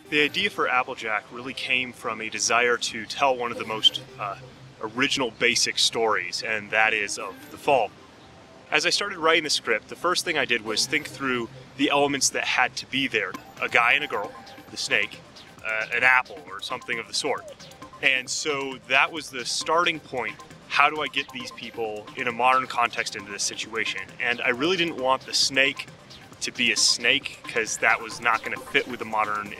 The idea for Applejack really came from a desire to tell one of the most original basic stories, and that is of the fall. As I started writing the script, the first thing I did was think through the elements that had to be there. A guy and a girl, the snake, an apple or something of the sort. And so that was the starting point. How do I get these people in a modern context into this situation? And I really didn't want the snake to be a snake because that was not going to fit with the modern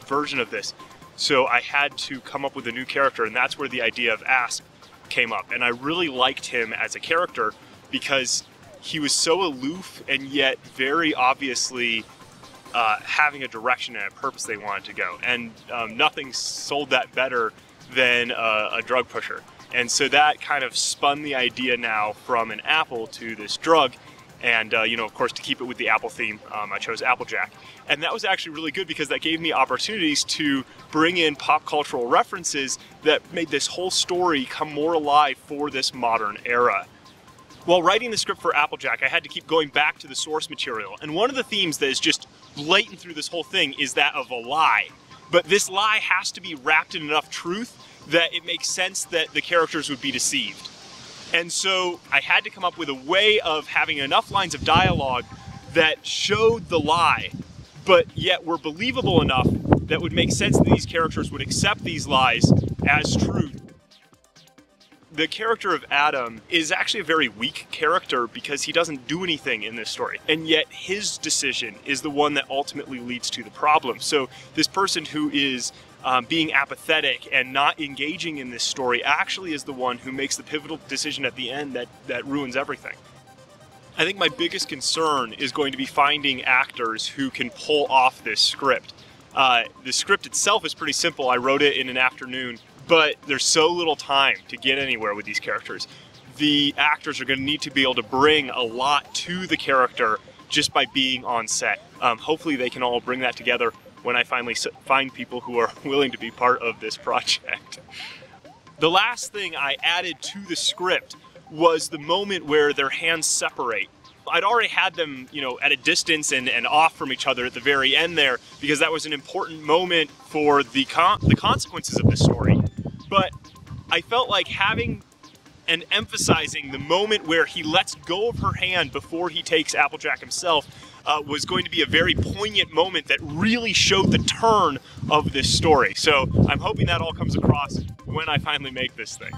version of this. So I had to come up with a new character, and that's where the idea of Asp came up. And I really liked him as a character because he was so aloof and yet very obviously having a direction and a purpose they wanted to go. And nothing sold that better than a drug pusher. And so that kind of spun the idea now from an apple to this drug. And, of course, to keep it with the Apple theme, I chose Applejack. And that was actually really good because that gave me opportunities to bring in pop cultural references that made this whole story come more alive for this modern era. While writing the script for Applejack, I had to keep going back to the source material. And one of the themes that is just blatant through this whole thing is that of a lie. But this lie has to be wrapped in enough truth that it makes sense that the characters would be deceived. And so I had to come up with a way of having enough lines of dialogue that showed the lie, but yet were believable enough that would make sense that these characters would accept these lies as truth. The character of Adam is actually a very weak character because he doesn't do anything in this story, and yet his decision is the one that ultimately leads to the problem. So this person who is being apathetic and not engaging in this story actually is the one who makes the pivotal decision at the end that ruins everything. I think my biggest concern is going to be finding actors who can pull off this script. The script itself is pretty simple. I wrote it in an afternoon, but there's so little time to get anywhere with these characters. The actors are going to need to be able to bring a lot to the character just by being on set. Hopefully they can all bring that together when I finally find people who are willing to be part of this project. The last thing I added to the script was the moment where their hands separate. I'd already had them, at a distance and off from each other at the very end there, because that was an important moment for the consequences of this story. But I felt like having and emphasizing the moment where he lets go of her hand before he takes Applejack himself was going to be a very poignant moment that really showed the turn of this story. So I'm hoping that all comes across when I finally make this thing.